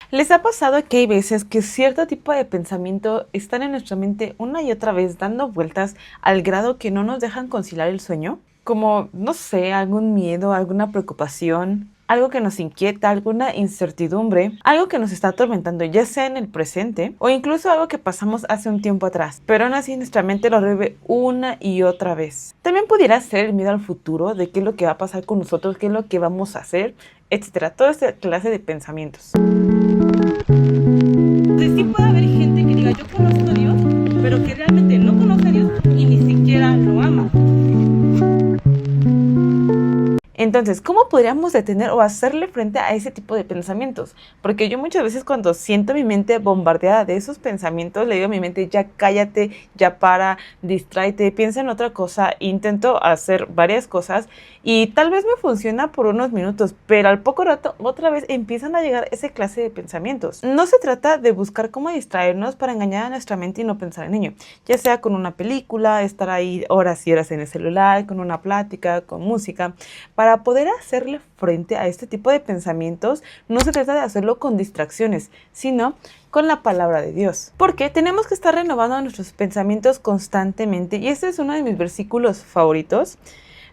¿Les ha pasado que hay veces que cierto tipo de pensamiento están en nuestra mente una y otra vez dando vueltas al grado que no nos dejan conciliar el sueño? Como, no sé, algún miedo, alguna preocupación, algo que nos inquieta, alguna incertidumbre, algo que nos está atormentando, ya sea en el presente o incluso algo que pasamos hace un tiempo atrás, pero aún así nuestra mente lo revive una y otra vez. También pudiera ser el miedo al futuro, de qué es lo que va a pasar con nosotros, qué es lo que vamos a hacer, etcétera. Toda esta clase de pensamientos. Entonces sí puede haber gente que diga yo conozco a Dios, pero que realmente no conoce a Dios y ni siquiera lo ama. Entonces, ¿cómo podríamos detener o hacerle frente a ese tipo de pensamientos? Porque yo muchas veces cuando siento mi mente bombardeada de esos pensamientos, le digo a mi mente, ya cállate, ya para, distráete, piensa en otra cosa, intento hacer varias cosas y tal vez me funciona por unos minutos, pero al poco rato otra vez empiezan a llegar esa clase de pensamientos. No se trata de buscar cómo distraernos para engañar a nuestra mente y no pensar en ello, ya sea con una película, estar ahí horas y horas en el celular, con una plática, con música. Para poder hacerle frente a este tipo de pensamientos, no se trata de hacerlo con distracciones, sino con la palabra de Dios. Porque tenemos que estar renovando nuestros pensamientos constantemente, y este es uno de mis versículos favoritos.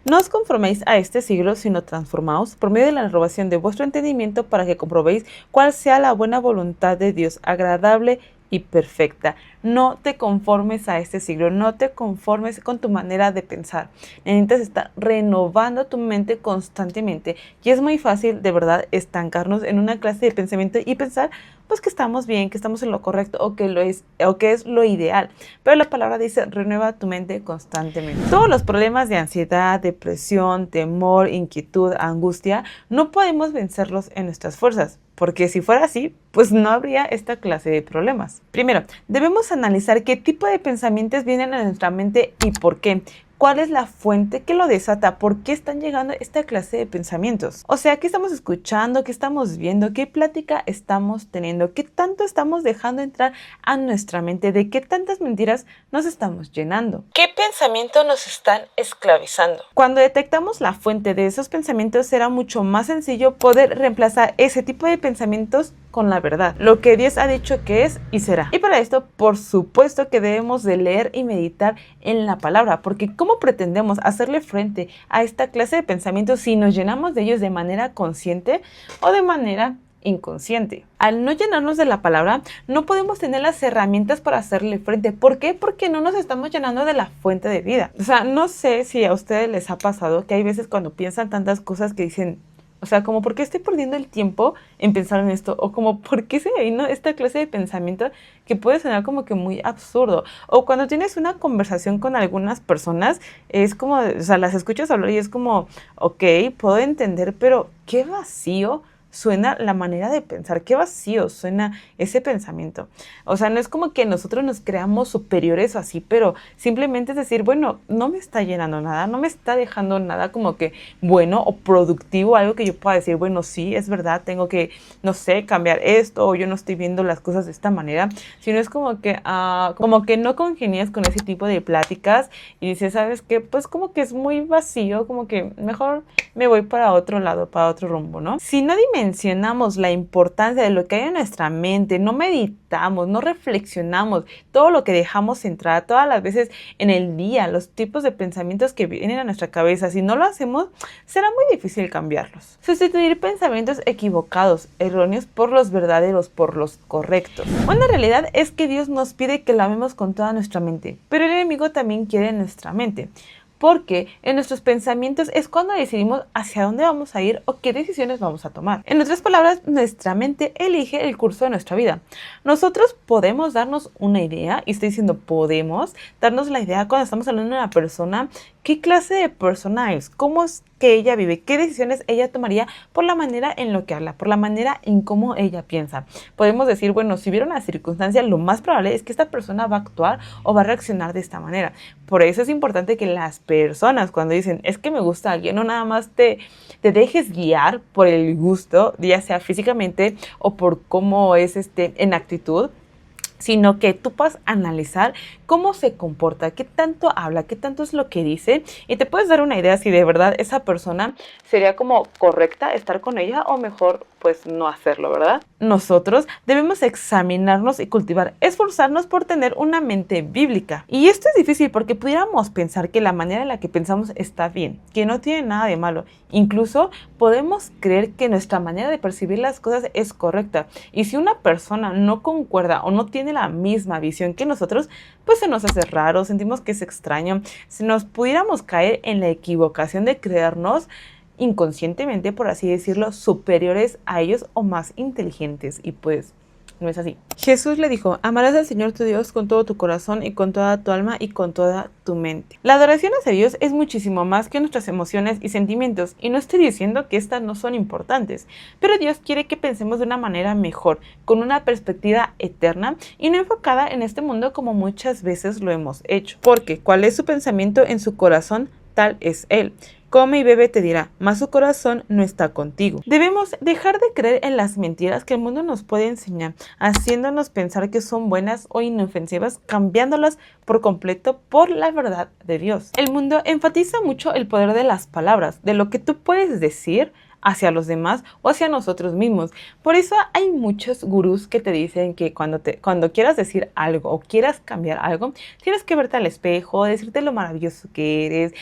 No os conforméis a este siglo, sino transformaos por medio de la renovación de vuestro entendimiento para que comprobéis cuál sea la buena voluntad de Dios, agradable y perfecta. No te conformes a este siglo, no te conformes con tu manera de pensar. Necesitas estar renovando tu mente constantemente y es muy fácil de verdad estancarnos en una clase de pensamiento y pensar pues que estamos bien, que estamos en lo correcto o que es lo ideal. Pero la palabra dice, renueva tu mente constantemente. Todos los problemas de ansiedad, depresión, temor, inquietud, angustia, no podemos vencerlos en nuestras fuerzas. Porque si fuera así, pues no habría esta clase de problemas. Primero, debemos analizar qué tipo de pensamientos vienen a nuestra mente y por qué. ¿Cuál es la fuente que lo desata? ¿Por qué están llegando esta clase de pensamientos? O sea, ¿qué estamos escuchando? ¿Qué estamos viendo? ¿Qué plática estamos teniendo? ¿Qué tanto estamos dejando entrar a nuestra mente? ¿De qué tantas mentiras nos estamos llenando? ¿Qué pensamientos nos están esclavizando? Cuando detectamos la fuente de esos pensamientos, será mucho más sencillo poder reemplazar ese tipo de pensamientos con la verdad, lo que Dios ha dicho que es y será. Y para esto, por supuesto que debemos de leer y meditar en la palabra, porque ¿cómo pretendemos hacerle frente a esta clase de pensamientos si nos llenamos de ellos de manera consciente o de manera inconsciente? Al no llenarnos de la palabra, no podemos tener las herramientas para hacerle frente. ¿Por qué? Porque no nos estamos llenando de la fuente de vida. O sea, no sé si a ustedes les ha pasado que hay veces cuando piensan tantas cosas que dicen, o sea, como, ¿por qué estoy perdiendo el tiempo en pensar en esto? O como, ¿por qué se me vino esta clase de pensamiento que puede sonar como que muy absurdo? O cuando tienes una conversación con algunas personas, es como, o sea, las escuchas hablar y es como, ok, puedo entender, pero qué vacío suena la manera de pensar, qué vacío suena ese pensamiento. O sea, no es como que nosotros nos creamos superiores o así, pero simplemente es decir, bueno, no me está llenando nada, no me está dejando nada como que bueno o productivo, algo que yo pueda decir, bueno, sí, es verdad, tengo que, no sé, cambiar esto, o yo no estoy viendo las cosas de esta manera, sino es como que no congenias con ese tipo de pláticas y dices, ¿sabes qué? Pues como que es muy vacío, como que mejor me voy para otro lado, para otro rumbo, ¿no? Si no dimensionamos la importancia de lo que hay en nuestra mente, no meditamos, no reflexionamos, todo lo que dejamos entrar, todas las veces en el día, los tipos de pensamientos que vienen a nuestra cabeza, si no lo hacemos, será muy difícil cambiarlos. Sustituir pensamientos equivocados, erróneos, por los verdaderos, por los correctos. Una realidad es que Dios nos pide que lo amemos con toda nuestra mente, pero el enemigo también quiere nuestra mente. Porque en nuestros pensamientos es cuando decidimos hacia dónde vamos a ir o qué decisiones vamos a tomar. En otras palabras, nuestra mente elige el curso de nuestra vida. Nosotros podemos darnos una idea, y estoy diciendo podemos darnos la idea cuando estamos hablando de una persona, qué clase de persona es, cómo es que ella vive, qué decisiones ella tomaría por la manera en lo que habla, por la manera en cómo ella piensa. Podemos decir, bueno, si hubiera una circunstancia, lo más probable es que esta persona va a actuar o va a reaccionar de esta manera. Por eso es importante que las personas, cuando dicen, es que me gusta alguien, no nada más te dejes guiar por el gusto, ya sea físicamente o por cómo es en actitud, sino que tú puedas analizar cómo se comporta, qué tanto habla, qué tanto es lo que dice, y te puedes dar una idea si de verdad esa persona sería como correcta estar con ella o mejor pues no hacerlo, ¿verdad? Nosotros debemos examinarnos y cultivar, esforzarnos por tener una mente bíblica. Y esto es difícil porque pudiéramos pensar que la manera en la que pensamos está bien, que no tiene nada de malo. Incluso podemos creer que nuestra manera de percibir las cosas es correcta. Y si una persona no concuerda o no tiene la misma visión que nosotros, pues se nos hace raro, sentimos que es extraño. Si nos pudiéramos caer en la equivocación de creernos inconscientemente, por así decirlo, superiores a ellos o más inteligentes, y pues no es así. Jesús le dijo: amarás al Señor tu Dios con todo tu corazón y con toda tu alma y con toda tu mente. La adoración hacia Dios es muchísimo más que nuestras emociones y sentimientos, y no estoy diciendo que estas no son importantes, pero Dios quiere que pensemos de una manera mejor, con una perspectiva eterna y no enfocada en este mundo como muchas veces lo hemos hecho. Porque ¿cuál es su pensamiento en su corazón? Tal es Él. Come y bebe, te dirá, mas su corazón no está contigo. Debemos dejar de creer en las mentiras que el mundo nos puede enseñar, haciéndonos pensar que son buenas o inofensivas, cambiándolas por completo por la verdad de Dios. El mundo enfatiza mucho el poder de las palabras, de lo que tú puedes decir hacia los demás o hacia nosotros mismos. Por eso hay muchos gurús que te dicen que cuando quieras decir algo o quieras cambiar algo, tienes que verte al espejo, decirte lo maravilloso que eres,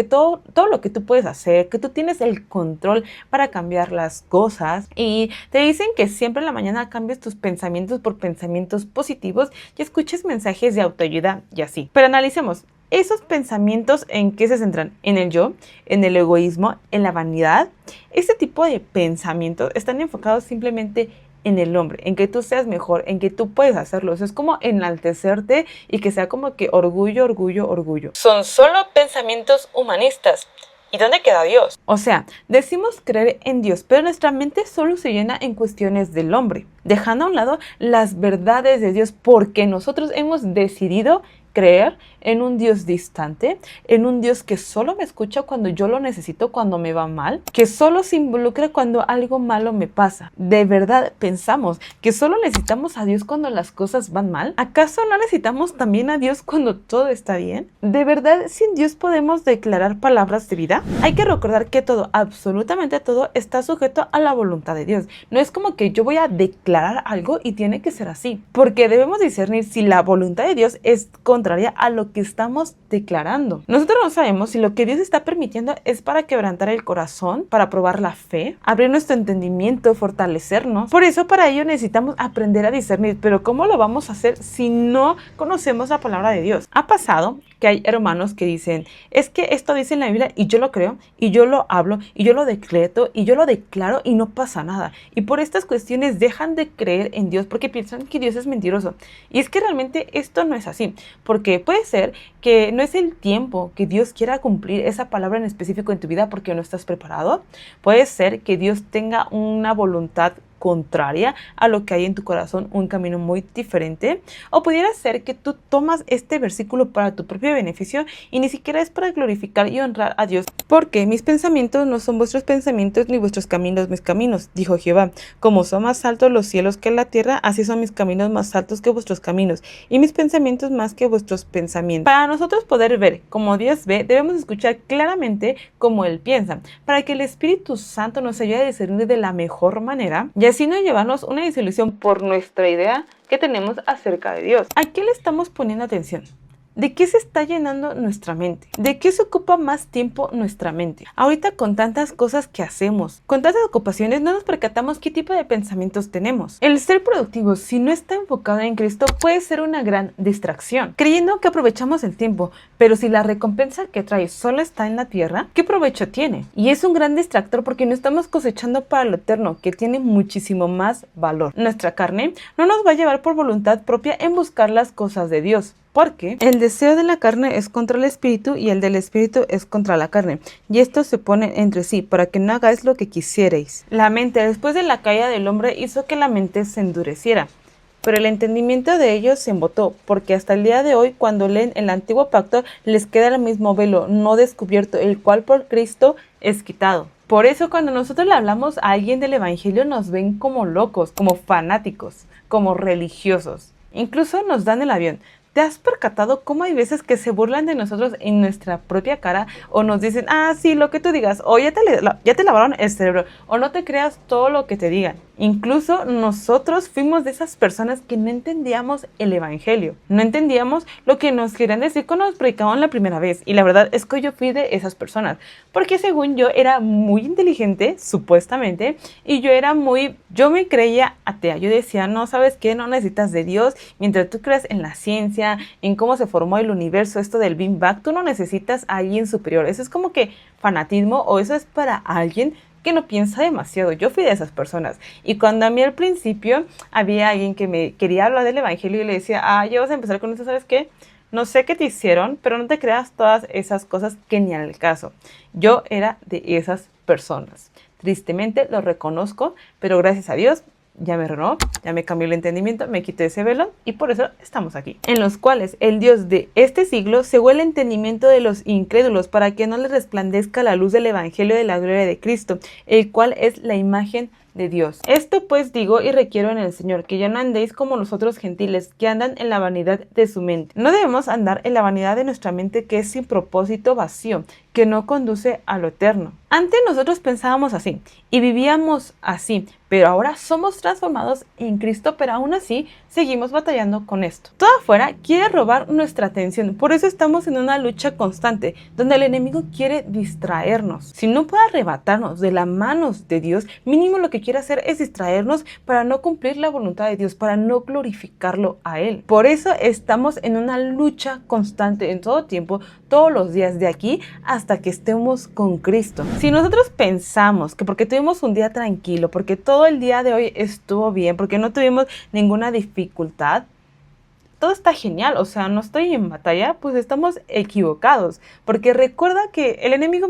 todo lo que tú puedes hacer, que tú tienes el control para cambiar las cosas, y te dicen que siempre en la mañana cambies tus pensamientos por pensamientos positivos y escuches mensajes de autoayuda y así. Pero analicemos. ¿Esos pensamientos en qué se centran? ¿En el yo? ¿En el egoísmo? ¿En la vanidad? Este tipo de pensamientos están enfocados simplemente en el hombre, en que tú seas mejor, en que tú puedes hacerlo. Eso es como enaltecerte y que sea como que orgullo, orgullo, orgullo. Son solo pensamientos humanistas. ¿Y dónde queda Dios? O sea, decimos creer en Dios, pero nuestra mente solo se llena en cuestiones del hombre, dejando a un lado las verdades de Dios, porque nosotros hemos decidido creer en un Dios distante, en un Dios que solo me escucha cuando yo lo necesito, cuando me va mal, que solo se involucra cuando algo malo me pasa. ¿De verdad pensamos que solo necesitamos a Dios cuando las cosas van mal? ¿Acaso no necesitamos también a Dios cuando todo está bien? ¿De verdad sin Dios podemos declarar palabras de vida? Hay que recordar que todo, absolutamente todo, está sujeto a la voluntad de Dios. No es como que yo voy a declarar algo y tiene que ser así, porque debemos discernir si la voluntad de Dios es contraria a lo que estamos declarando. Nosotros no sabemos si lo que Dios está permitiendo es para quebrantar el corazón, para probar la fe, abrir nuestro entendimiento, fortalecernos. Por eso para ello necesitamos aprender a discernir. Pero ¿cómo lo vamos a hacer si no conocemos la palabra de Dios? Ha pasado que hay hermanos que dicen: es que esto dice en la Biblia y yo lo creo, y yo lo hablo, y yo lo decreto, y yo lo declaro y no pasa nada. Y por estas cuestiones dejan de creer en Dios porque piensan que Dios es mentiroso. Y es que realmente esto no es así, porque puede ser que no es el tiempo que Dios quiera cumplir esa palabra en específico en tu vida porque no estás preparado. Puede ser que Dios tenga una voluntad contraria a lo que hay en tu corazón, un camino muy diferente, o pudiera ser que tú tomas este versículo para tu propio beneficio y ni siquiera es para glorificar y honrar a Dios, porque mis pensamientos no son vuestros pensamientos ni vuestros caminos mis caminos, dijo Jehová. Como son más altos los cielos que la tierra, así son mis caminos más altos que vuestros caminos y mis pensamientos más que vuestros pensamientos. Para nosotros poder ver como Dios ve, debemos escuchar claramente como Él piensa, para que el Espíritu Santo nos ayude a discernir de la mejor manera y así no llevarnos una desilusión por nuestra idea que tenemos acerca de Dios. ¿A qué le estamos poniendo atención? ¿De qué se está llenando nuestra mente? ¿De qué se ocupa más tiempo nuestra mente? Ahorita con tantas cosas que hacemos, con tantas ocupaciones, no nos percatamos qué tipo de pensamientos tenemos. El ser productivo, si no está enfocado en Cristo, puede ser una gran distracción, creyendo que aprovechamos el tiempo, pero si la recompensa que trae solo está en la tierra, ¿qué provecho tiene? Y es un gran distractor porque no estamos cosechando para lo eterno, que tiene muchísimo más valor. Nuestra carne no nos va a llevar por voluntad propia en buscar las cosas de Dios, porque el deseo de la carne es contra el espíritu y el del espíritu es contra la carne, y estos se ponen entre sí para que no hagáis lo que quisierais. La mente, después de la caída del hombre, hizo que la mente se endureciera, pero el entendimiento de ellos se embotó, porque hasta el día de hoy, cuando leen el antiguo pacto, les queda el mismo velo no descubierto, el cual por Cristo es quitado. Por eso cuando nosotros le hablamos a alguien del evangelio, nos ven como locos, como fanáticos, como religiosos. Incluso nos dan el avión. ¿te has percatado cómo hay veces que se burlan de nosotros en nuestra propia cara o nos dicen, sí, lo que tú digas, o ya te lavaron el cerebro, o no te creas todo lo que te digan? Incluso nosotros fuimos de esas personas que no entendíamos el evangelio, no entendíamos lo que nos querían decir cuando nos predicaban la primera vez, y la verdad es que yo fui de esas personas, porque según yo era muy inteligente, supuestamente, y yo me creía atea. Yo decía, no, ¿sabes qué? No necesitas de Dios. Mientras tú creas en la ciencia, en cómo se formó el universo, esto del Big Bang, tú no necesitas a alguien superior. Eso es como que fanatismo, o eso es para alguien que no piensa demasiado. Yo fui de esas personas. Y cuando a mí al principio había alguien que me quería hablar del evangelio y le decía, ya vas a empezar con esto, ¿sabes qué? No sé qué te hicieron, pero no te creas todas esas cosas que ni al caso. Yo era de esas personas. Tristemente lo reconozco, pero gracias a Dios ya me renovó, ya me cambió el entendimiento, me quité ese velo y por eso estamos aquí. En los cuales el Dios de este siglo cegó el entendimiento de los incrédulos para que no les resplandezca la luz del evangelio de la gloria de Cristo, el cual es la imagen de Dios. Esto pues digo y requiero en el Señor, que ya no andéis como los otros gentiles, que andan en la vanidad de su mente. No debemos andar en la vanidad de nuestra mente, que es sin propósito, vacío, que no conduce a lo eterno. Antes nosotros pensábamos así y vivíamos así, pero ahora somos transformados en Cristo, pero aún así seguimos batallando con esto. Todo afuera quiere robar nuestra atención, por eso estamos en una lucha constante, donde el enemigo quiere distraernos. Si no puede arrebatarnos de las manos de Dios, mínimo lo que quiere hacer es distraernos para no cumplir la voluntad de Dios, para no glorificarlo a Él. Por eso estamos en una lucha constante en todo tiempo, todos los días, de aquí hasta que estemos con Cristo. Si nosotros pensamos que porque tuvimos un día tranquilo, porque todo el día de hoy estuvo bien, porque no tuvimos ninguna dificultad, todo está genial, o sea, no estoy en batalla, pues estamos equivocados, porque recuerda que el enemigo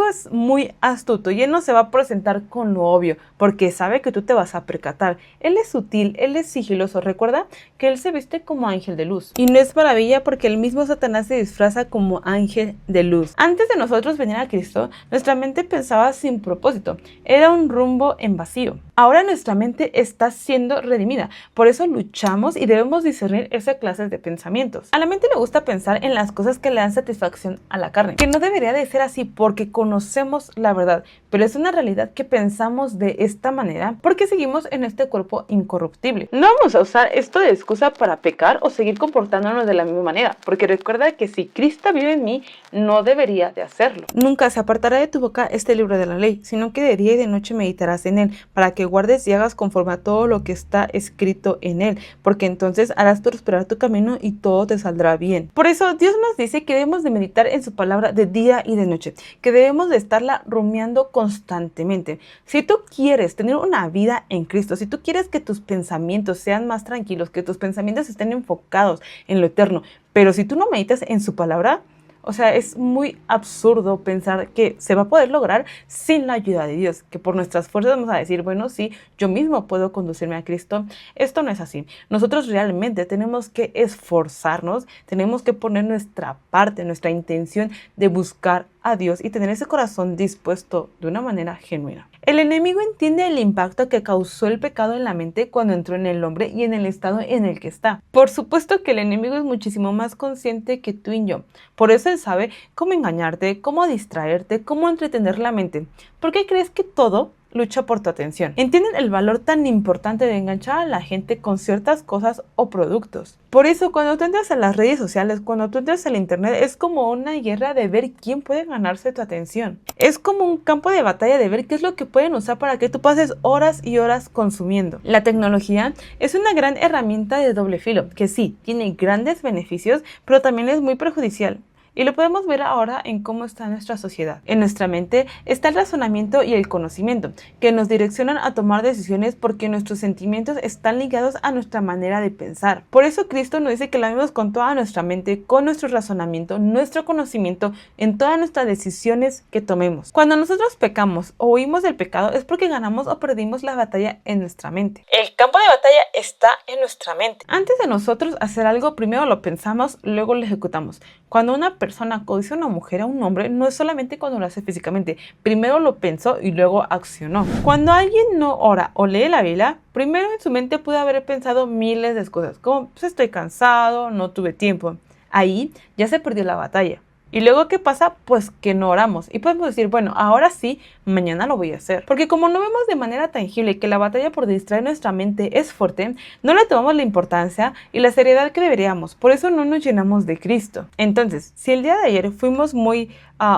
es muy astuto y él no se va a presentar con lo obvio, porque sabe que tú te vas a percatar. Él es sutil, él es sigiloso. Recuerda que él se viste como ángel de luz, y no es maravilla porque el mismo Satanás se disfraza como ángel de luz. Antes de nosotros venir a Cristo, nuestra mente pensaba sin propósito, era un rumbo en vacío. Ahora nuestra mente está siendo redimida, por eso luchamos y debemos discernir esa clase de pensamientos. A la mente le gusta pensar en las cosas que le dan satisfacción a la carne, que no debería de ser así porque conocemos la verdad, pero es una realidad que pensamos de esta manera porque seguimos en este cuerpo incorruptible. No vamos a usar esto de excusa para pecar o seguir comportándonos de la misma manera, porque recuerda que si Cristo vive en mí, no debería de hacerlo. Nunca se apartará de tu boca este libro de la ley, sino que de día y de noche meditarás en él, para que guardes y hagas conforme a todo lo que está escrito en él, porque entonces harás prosperar tu camino y todo te saldrá bien. Por eso Dios nos dice que debemos de meditar en su palabra de día y de noche, que debemos de estarla rumiando constantemente. Si tú quieres tener una vida en Cristo, si tú quieres que tus pensamientos sean más tranquilos, que tus pensamientos estén enfocados en lo eterno, pero si tú no meditas en su palabra, o sea, es muy absurdo pensar que se va a poder lograr sin la ayuda de Dios, que por nuestras fuerzas vamos a decir, bueno, sí, yo mismo puedo conducirme a Cristo. Esto no es así. Nosotros realmente tenemos que esforzarnos, tenemos que poner nuestra parte, nuestra intención de buscar a Dios y tener ese corazón dispuesto de una manera genuina. El enemigo entiende el impacto que causó el pecado en la mente cuando entró en el hombre y en el estado en el que está. Por supuesto que el enemigo es muchísimo más consciente que tú y yo. Por eso él sabe cómo engañarte, cómo distraerte, cómo entretener la mente. ¿Por qué crees que todo lucha por tu atención? Entienden el valor tan importante de enganchar a la gente con ciertas cosas o productos. Por eso cuando tú entras a las redes sociales, cuando tú entras al internet, es como una guerra de ver quién puede ganarse tu atención. Es como un campo de batalla de ver qué es lo que pueden usar para que tú pases horas y horas consumiendo. La tecnología es una gran herramienta de doble filo, que sí, tiene grandes beneficios, pero también es muy perjudicial. Y lo podemos ver ahora en cómo está nuestra sociedad. En nuestra mente está el razonamiento y el conocimiento, que nos direccionan a tomar decisiones porque nuestros sentimientos están ligados a nuestra manera de pensar. Por eso Cristo nos dice que la vemos con toda nuestra mente, con nuestro razonamiento, nuestro conocimiento, en todas nuestras decisiones que tomemos. Cuando nosotros pecamos o huimos del pecado es porque ganamos o perdimos la batalla en nuestra mente. El campo de batalla está en nuestra mente. Antes de nosotros hacer algo, primero lo pensamos, luego lo ejecutamos. Cuando una persona codicia a una mujer, a un hombre, no es solamente cuando lo hace físicamente. Primero lo pensó y luego accionó. Cuando alguien no ora o lee la Biblia, primero en su mente puede haber pensado miles de cosas, como pues estoy cansado, no tuve tiempo. Ahí ya se perdió la batalla. Y luego, ¿qué pasa? Pues que no oramos. Y podemos decir, bueno, ahora sí, mañana lo voy a hacer. Porque como no vemos de manera tangible que la batalla por distraer nuestra mente es fuerte, no le tomamos la importancia y la seriedad que deberíamos. Por eso no nos llenamos de Cristo. Entonces, si el día de ayer fuimos muy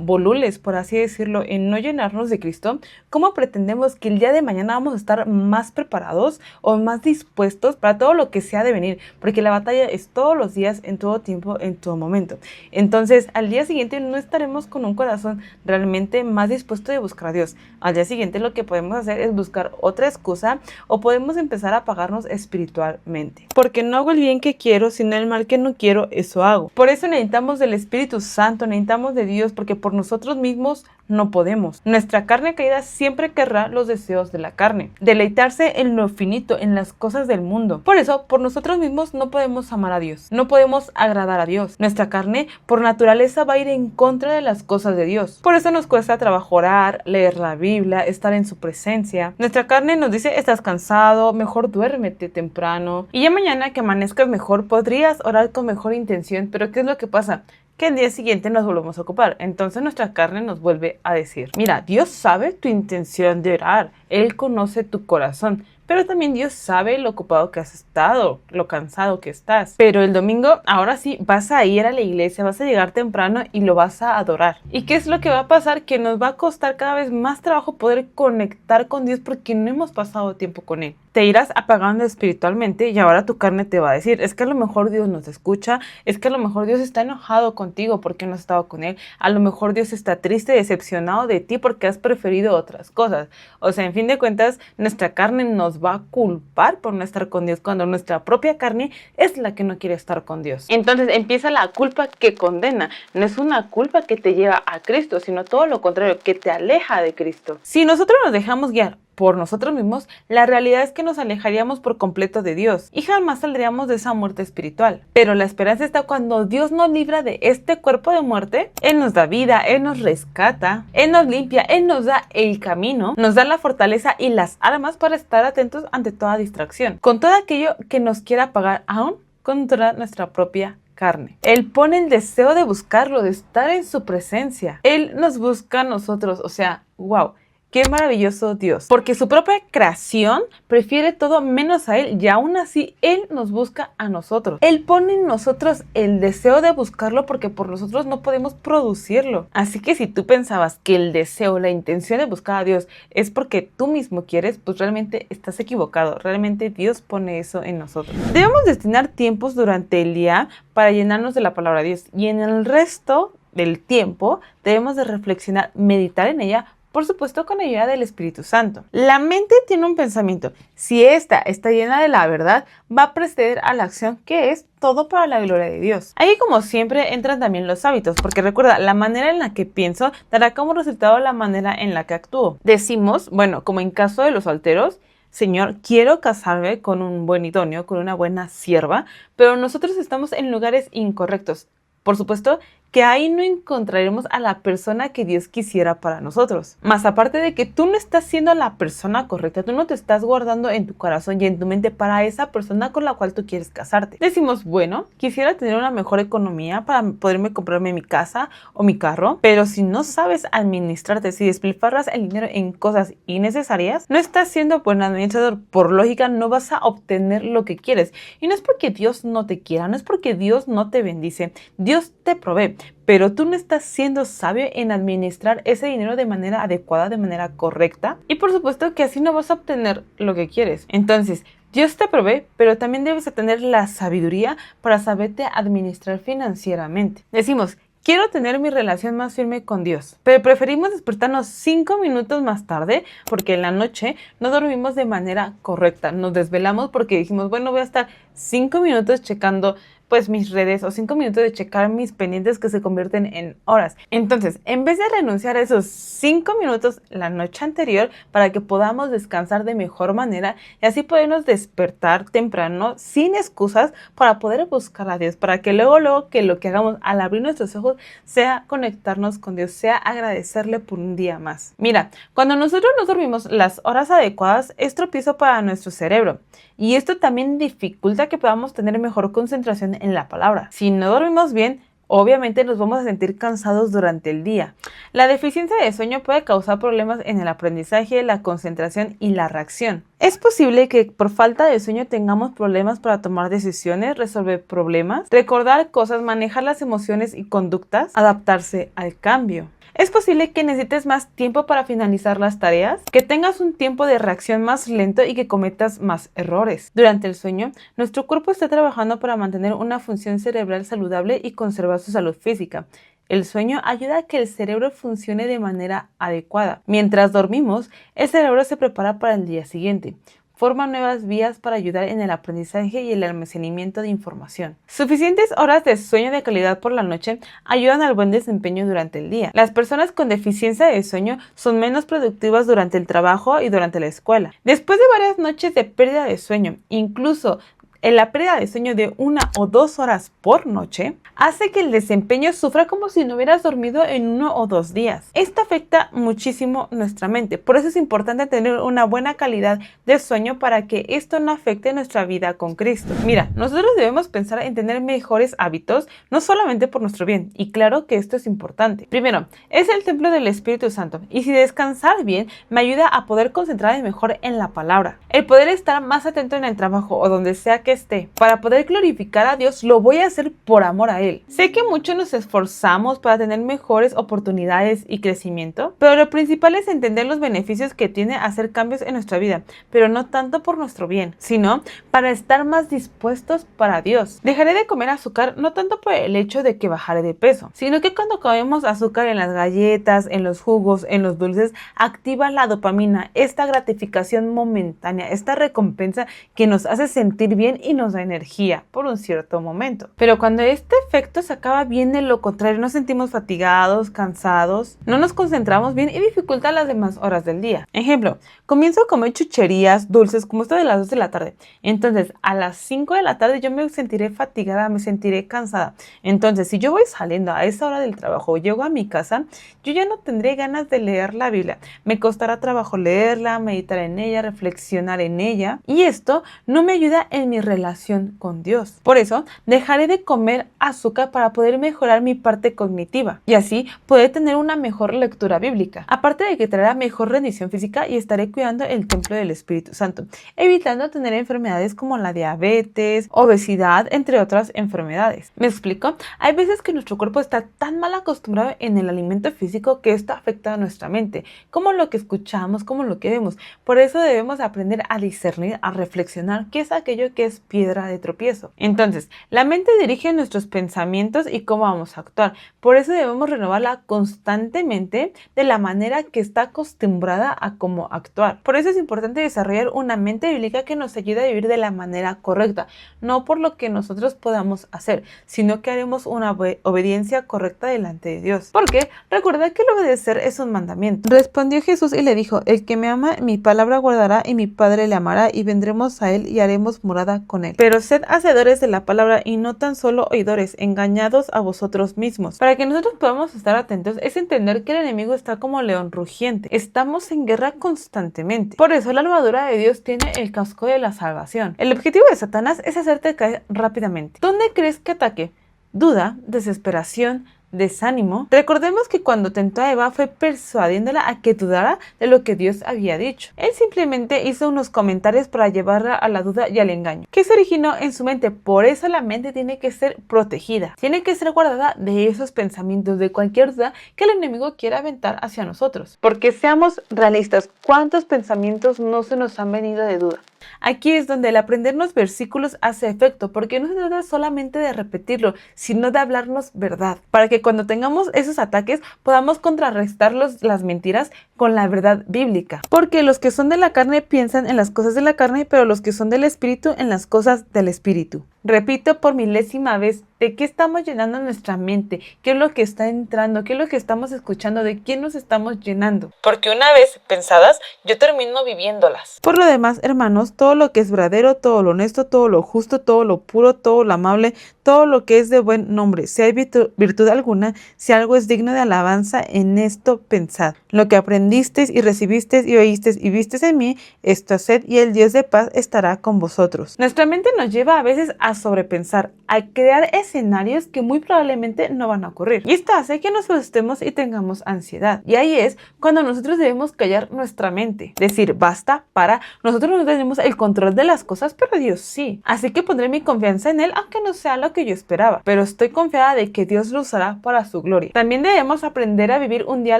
volubles, por así decirlo, en no llenarnos de Cristo, ¿cómo pretendemos que el día de mañana vamos a estar más preparados o más dispuestos para todo lo que sea de venir? Porque la batalla es todos los días, en todo tiempo, en todo momento. Entonces, al día siguiente no estaremos con un corazón realmente más dispuesto de buscar a Dios. Al día siguiente lo que podemos hacer es buscar otra excusa o podemos empezar a apagarnos espiritualmente. Porque no hago el bien que quiero, sino el mal que no quiero, eso hago. Por eso necesitamos del Espíritu Santo, necesitamos de Dios, porque por nosotros mismos no podemos. Nuestra carne caída siempre querrá los deseos de la carne, deleitarse en lo finito, en las cosas del mundo. Por eso, por nosotros mismos no podemos amar a Dios, no podemos agradar a Dios. Nuestra carne, por naturaleza, va a ir en contra de las cosas de Dios. Por eso nos cuesta trabajo orar, leer la Biblia, estar en su presencia. Nuestra carne nos dice, estás cansado, mejor duérmete temprano. Y ya mañana que amanezcas mejor, podrías orar con mejor intención, pero ¿qué es lo que pasa? Que el día siguiente nos volvemos a ocupar. Entonces nuestra carne nos vuelve a decir, mira, Dios sabe tu intención de orar, Él conoce tu corazón, pero también Dios sabe lo ocupado que has estado, lo cansado que estás. Pero el domingo, ahora sí, vas a ir a la iglesia, vas a llegar temprano y lo vas a adorar. ¿Y qué es lo que va a pasar? Que nos va a costar cada vez más trabajo poder conectar con Dios porque no hemos pasado tiempo con Él. Te irás apagando espiritualmente y ahora tu carne te va a decir, es que a lo mejor Dios nos escucha, es que a lo mejor Dios está enojado contigo porque no has estado con Él, a lo mejor Dios está triste, decepcionado de ti porque has preferido otras cosas. O sea, en fin de cuentas, nuestra carne nos va a culpar por no estar con Dios cuando nuestra propia carne es la que no quiere estar con Dios. Entonces empieza la culpa que condena. No es una culpa que te lleva a Cristo, sino todo lo contrario, que te aleja de Cristo. Si nosotros nos dejamos guiar por nosotros mismos, la realidad es que nos alejaríamos por completo de Dios y jamás saldríamos de esa muerte espiritual. Pero la esperanza está cuando Dios nos libra de este cuerpo de muerte. Él nos da vida, Él nos rescata, Él nos limpia, Él nos da el camino, nos da la fortaleza y las armas para estar atentos ante toda distracción, con todo aquello que nos quiera apagar aún contra nuestra propia carne. Él pone el deseo de buscarlo, de estar en su presencia. Él nos busca a nosotros, o sea, wow. ¡Qué maravilloso Dios! Porque su propia creación prefiere todo menos a Él y aún así Él nos busca a nosotros. Él pone en nosotros el deseo de buscarlo porque por nosotros no podemos producirlo. Así que si tú pensabas que el deseo, la intención de buscar a Dios es porque tú mismo quieres, pues realmente estás equivocado. Realmente Dios pone eso en nosotros. Debemos destinar tiempos durante el día para llenarnos de la palabra de Dios y en el resto del tiempo debemos de reflexionar, meditar en ella, por supuesto con ayuda del Espíritu Santo. La mente tiene un pensamiento. Si ésta está llena de la verdad, va a preceder a la acción, que es todo para la gloria de Dios. Ahí, como siempre, entran también los hábitos, porque recuerda, la manera en la que pienso dará como resultado la manera en la que actúo. Decimos, bueno, como en caso de los solteros, Señor, quiero casarme con un buen idóneo, con una buena sierva, pero nosotros estamos en lugares incorrectos. Por supuesto que ahí no encontraremos a la persona que Dios quisiera para nosotros. Más aparte de que tú no estás siendo la persona correcta, tú no te estás guardando en tu corazón y en tu mente para esa persona con la cual tú quieres casarte. Decimos, bueno, quisiera tener una mejor economía para poderme comprarme mi casa o mi carro, pero si no sabes administrarte, si despilfarras el dinero en cosas innecesarias, no estás siendo buen administrador. Por lógica, no vas a obtener lo que quieres. Y no es porque Dios no te quiera, no es porque Dios no te bendice. Dios te provee, pero tú no estás siendo sabio en administrar ese dinero de manera adecuada, de manera correcta, y por supuesto que así no vas a obtener lo que quieres. Entonces, Dios te provee, pero también debes de tener la sabiduría para saberte administrar financieramente. Decimos, quiero tener mi relación más firme con Dios, pero preferimos despertarnos 5 minutos más tarde porque en la noche no dormimos de manera correcta. Nos desvelamos porque dijimos, bueno, voy a estar 5 minutos checando pues mis redes o 5 minutos de checar mis pendientes que se convierten en horas. Entonces, en vez de renunciar a esos 5 minutos la noche anterior para que podamos descansar de mejor manera y así podernos despertar temprano sin excusas para poder buscar a Dios, para que luego que lo que hagamos al abrir nuestros ojos sea conectarnos con Dios, sea agradecerle por un día más. Mira, cuando nosotros no dormimos las horas adecuadas es tropiezo para nuestro cerebro y esto también dificulta que podamos tener mejor concentración en la palabra. Si no dormimos bien, obviamente nos vamos a sentir cansados durante el día. La deficiencia de sueño puede causar problemas en el aprendizaje, la concentración y la reacción. Es posible que por falta de sueño tengamos problemas para tomar decisiones, resolver problemas, recordar cosas, manejar las emociones y conductas, adaptarse al cambio. Es posible que necesites más tiempo para finalizar las tareas, que tengas un tiempo de reacción más lento y que cometas más errores. Durante el sueño, nuestro cuerpo está trabajando para mantener una función cerebral saludable y conservar su salud física. El sueño ayuda a que el cerebro funcione de manera adecuada. Mientras dormimos, el cerebro se prepara para el día siguiente. Forma nuevas vías para ayudar en el aprendizaje y el almacenamiento de información. Suficientes horas de sueño de calidad por la noche ayudan al buen desempeño durante el día. Las personas con deficiencia de sueño son menos productivas durante el trabajo y durante la escuela. Después de varias noches de pérdida de sueño, incluso en la pérdida de sueño de 1 o 2 horas por noche, hace que el desempeño sufra como si no hubieras dormido en 1 o 2 días. Esto afecta muchísimo nuestra mente, por eso es importante tener una buena calidad de sueño para que esto no afecte nuestra vida con Cristo. Mira, nosotros debemos pensar en tener mejores hábitos, no solamente por nuestro bien, y claro que esto es importante. Primero, es el templo del Espíritu Santo, y si descansar bien me ayuda a poder concentrarme mejor en la palabra. El poder estar más atento en el trabajo o donde sea que esté, para poder glorificar a Dios, lo voy a hacer por amor a Él. Sé que muchos nos esforzamos para tener mejores oportunidades y crecimiento, pero lo principal es entender los beneficios que tiene hacer cambios en nuestra vida, pero no tanto por nuestro bien, sino para estar más dispuestos para Dios. Dejaré de comer azúcar no tanto por el hecho de que bajaré de peso, sino que cuando comemos azúcar en las galletas, en los jugos, en los dulces, activa la dopamina, esta gratificación momentánea, esta recompensa que nos hace sentir bien y nos da energía por un cierto momento. Pero cuando este efecto se acaba, viene lo contrario, nos sentimos fatigados, cansados, no nos concentramos bien y dificulta las demás horas del día. Ejemplo, comienzo a comer chucherías, dulces, como esto de las 2 de la tarde. Entonces, a las 5 de la tarde yo me sentiré fatigada, me sentiré cansada. Entonces, si yo voy saliendo a esa hora del trabajo, llego a mi casa, yo ya no tendré ganas de leer la Biblia. Me costará trabajo leerla, meditar en ella, reflexionar en ella. Y esto no me ayuda en mi relación con Dios. Por eso, dejaré de comer azúcar para poder mejorar mi parte cognitiva y así poder tener una mejor lectura bíblica. Aparte de que traerá mejor rendición física y estaré cuidando el templo del Espíritu Santo, evitando tener enfermedades como la diabetes, obesidad, entre otras enfermedades. ¿Me explico? Hay veces que nuestro cuerpo está tan mal acostumbrado en el alimento físico que esto afecta a nuestra mente, como lo que escuchamos, como lo que vemos. Por eso debemos aprender a discernir, a reflexionar qué es aquello que es piedra de tropiezo. Entonces, la mente dirige nuestros pensamientos y cómo vamos a actuar. Por eso debemos renovarla constantemente de la manera que está acostumbrada a cómo actuar. Por eso es importante desarrollar una mente bíblica que nos ayude a vivir de la manera correcta, no por lo que nosotros podamos hacer, sino que haremos una obediencia correcta delante de Dios. Porque recuerda que el obedecer es un mandamiento. Respondió Jesús y le dijo: el que me ama, mi palabra guardará, y mi Padre le amará, y vendremos a él y haremos morada con él. Pero sed hacedores de la palabra y no tan solo oidores, engañados a vosotros mismos. Para que nosotros podamos estar atentos es entender que el enemigo está como león rugiente. Estamos en guerra constantemente. Por eso la armadura de Dios tiene el casco de la salvación. El objetivo de Satanás es hacerte caer rápidamente. ¿Dónde crees que ataque? Duda, desesperación, desánimo. Recordemos que cuando tentó a Eva fue persuadiéndola a que dudara de lo que Dios había dicho. Él simplemente hizo unos comentarios para llevarla a la duda y al engaño, que se originó en su mente. Por eso la mente tiene que ser protegida, tiene que ser guardada de esos pensamientos, de cualquier duda que el enemigo quiera aventar hacia nosotros. Porque seamos realistas, ¿cuántos pensamientos no se nos han venido de duda? Aquí es donde el aprendernos versículos hace efecto, porque no se trata solamente de repetirlo, sino de hablarnos verdad, para que cuando tengamos esos ataques podamos contrarrestar las mentiras con la verdad bíblica. Porque los que son de la carne piensan en las cosas de la carne, pero los que son del espíritu en las cosas del espíritu. Repito por milésima vez, ¿de qué estamos llenando nuestra mente? ¿Qué es lo que está entrando? ¿Qué es lo que estamos escuchando? ¿De quién nos estamos llenando? Porque una vez pensadas, yo termino viviéndolas. Por lo demás, hermanos, todo lo que es verdadero, todo lo honesto, todo lo justo, todo lo puro, todo lo amable, todo lo que es de buen nombre, si hay virtud alguna, si algo es digno de alabanza, en esto pensad. Lo que aprendisteis y recibisteis y oísteis y visteis en mí, esto haced, y el Dios de paz estará con vosotros. Nuestra mente nos lleva a veces a sobrepensar, a crear escenarios que muy probablemente no van a ocurrir. Y esto hace que nos asustemos y tengamos ansiedad. Y ahí es cuando nosotros debemos callar nuestra mente. Decir, basta, para. Nosotros no tenemos el control de las cosas, pero Dios sí. Así que pondré mi confianza en Él, aunque no sea lo que yo esperaba. Pero estoy confiada de que Dios lo usará para su gloria. También debemos aprender a vivir un día a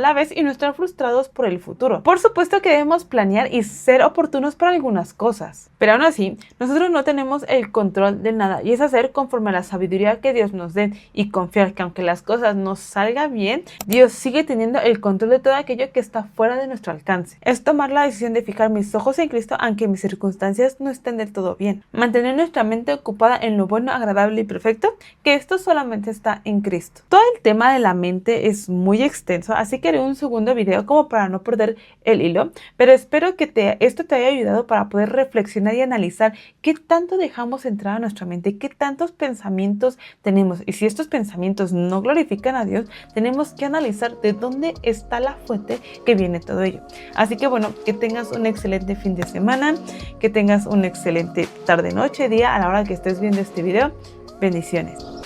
la vez y no estar frustrados por el futuro. Por supuesto que debemos planear y ser oportunos para algunas cosas. Pero aún así, nosotros no tenemos el control de nada. Y es hacer conforme a la sabiduría que Dios nos dé y confiar que aunque las cosas no salgan bien, Dios sigue teniendo el control de todo aquello que está fuera de nuestro alcance. Es tomar la decisión de fijar mis ojos en Cristo aunque mis circunstancias no estén del todo bien. Mantener nuestra mente ocupada en lo bueno, agradable y perfecto, que esto solamente está en Cristo. Todo el tema de la mente es muy extenso, así que haré un segundo video como para no perder el hilo, pero espero que esto te haya ayudado para poder reflexionar y analizar qué tanto dejamos entrar a nuestra mente, qué tantos pensamientos tenemos, y si estos pensamientos no glorifican a Dios, tenemos que analizar de dónde está la fuente que viene todo ello. Así que bueno, que tengas un excelente fin de semana, que tengas un excelente tarde, noche, día a la hora que estés viendo este video. Bendiciones.